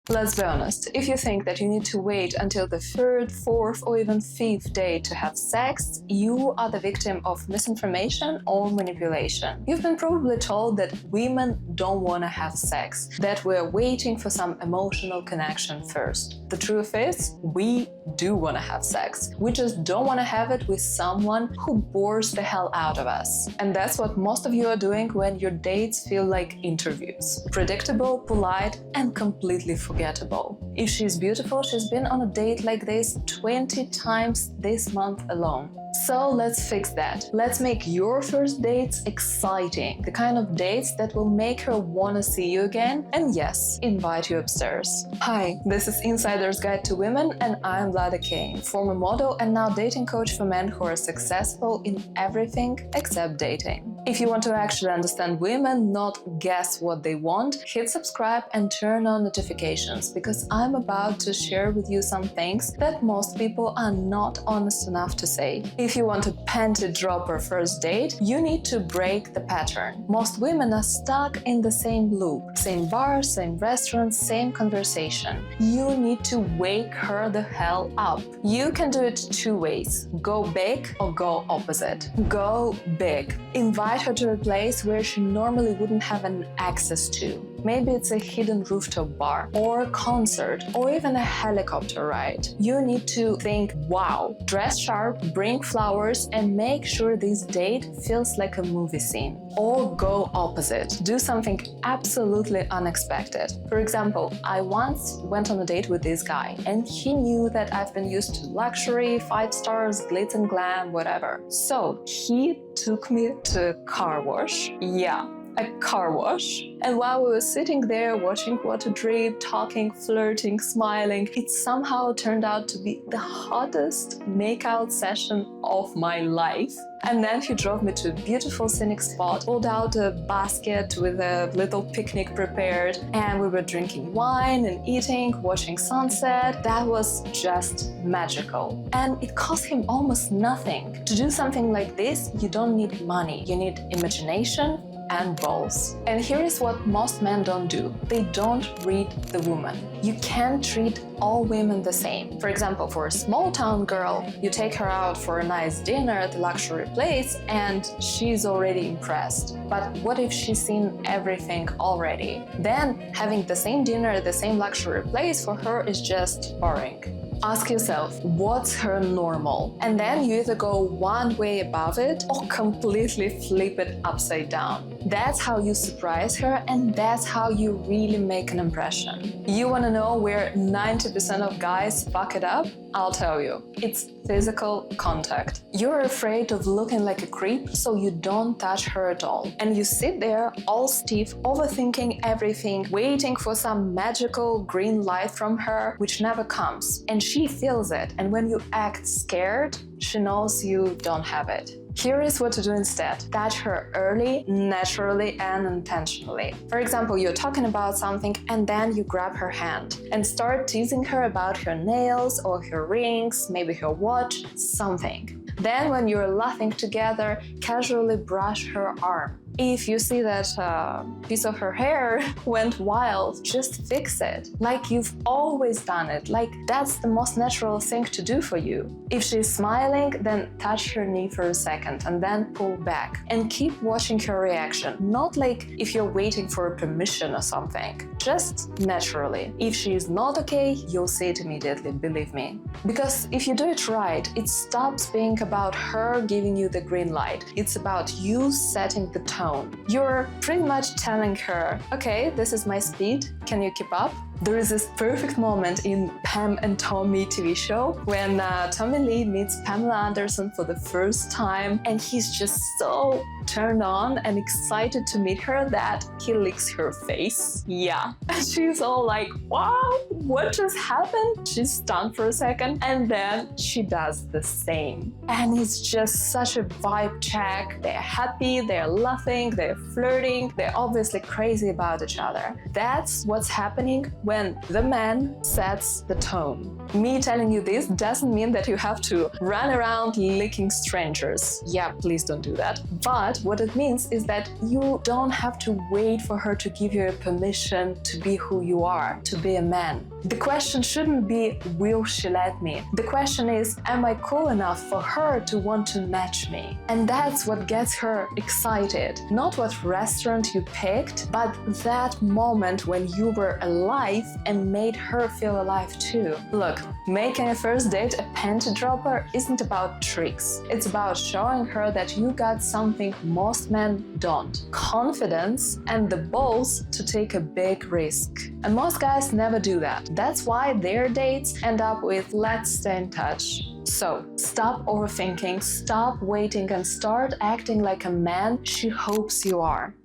Let's be honest, if you think that you need to wait until the third, fourth, or even fifth day to have sex, you are the victim of misinformation or manipulation. You've been probably told that women don't want to have sex, that we're waiting for some emotional connection first. The truth is, we do want to have sex. We just don't want to have it with someone who bores the hell out of us. And that's what most of you are doing when your dates feel like interviews. Predictable, polite, and completely forgettable. If she's beautiful, she's been on a date like this 20 times this month alone. So let's fix that. Let's make your first dates exciting, the kind of dates that will make her wanna see you again and yes, invite you upstairs. Hi, this is Insider's Guide to Women and I'm Lada Kain, former model and now dating coach for men who are successful in everything except dating. If you want to actually understand women, not guess what they want, hit subscribe and turn on notifications because I'm about to share with you some things that most people are not honest enough to say. If you want a panty dropper first date, you need to break the pattern. Most women are stuck in the same loop. Same bar, same restaurant, same conversation. You need to wake her the hell up. You can do it two ways. Go big or go opposite. Go big. Invite her to a place where she normally wouldn't have an access to. Maybe it's a hidden rooftop bar, or a concert, or even a helicopter ride. You need to think, wow, dress sharp, bring flowers, and make sure this date feels like a movie scene. Or go opposite. Do something absolutely unexpected. For example, I once went on a date with this guy, and he knew that I've been used to luxury, 5 stars, glitz and glam, whatever. So he took me to a car wash. Yeah, a car wash. And while we were sitting there watching water drip, talking, flirting, smiling, it somehow turned out to be the hottest makeout session of my life. And then he drove me to a beautiful scenic spot, pulled out a basket with a little picnic prepared, and we were drinking wine and eating, watching sunset. That was just magical. And it cost him almost nothing. To do something like this, you don't need money, you need imagination and balls. And here is what most men don't do. They don't read the woman. You can't treat all women the same. For example, for a small town girl, you take her out for a nice dinner at a luxury place and she's already impressed. But what if she's seen everything already? Then having the same dinner at the same luxury place for her is just boring. Ask yourself, what's her normal? And then you either go one way above it or completely flip it upside down. That's how you surprise her and that's how you really make an impression. You want to know where 90% of guys fuck it up? I'll tell you. It's physical contact. You're afraid of looking like a creep, so you don't touch her at all. And you sit there all stiff, overthinking everything, waiting for some magical green light from her, which never comes. And she feels it. And when you act scared, she knows you don't have it. Here is what to do instead. Touch her early, naturally, and intentionally. For example, you're talking about something and then you grab her hand and start teasing her about her nails or her rings, maybe her watch, something. Then when you're laughing together, casually brush her arm. If you see that piece of her hair went wild, just fix it. Like you've always done it, like that's the most natural thing to do for you. If she's smiling, then touch her knee for a second and then pull back. And keep watching her reaction, not like if you're waiting for permission or something. Just naturally. If she's not okay, you'll see it immediately, believe me. Because if you do it right, it stops being about her giving you the green light. It's about you setting the tone. You're pretty much telling her, okay, this is my speed, can you keep up? There is this perfect moment in Pam and Tommy TV show when Tommy Lee meets Pamela Anderson for the first time and he's just so turned on and excited to meet her that he licks her face. Yeah. And she's all like, wow, what just happened? She's stunned for a second and then she does the same. And it's just such a vibe check. They're happy, they're laughing, they're flirting, they're obviously crazy about each other. That's what's happening when when the man sets the tone. Me telling you this doesn't mean that you have to run around licking strangers. Yeah, please don't do that. But what it means is that you don't have to wait for her to give you permission to be who you are, to be a man. The question shouldn't be, will she let me? The question is, am I cool enough for her to want to match me? And that's what gets her excited. Not what restaurant you picked, but that moment when you were alive and made her feel alive too. Look, making a first date a panty dropper isn't about tricks. It's about showing her that you got something most men don't. Confidence and the balls to take a big risk. And most guys never do that. That's why their dates end up with "let's stay in touch." So, stop overthinking, stop waiting, and start acting like a man she hopes you are.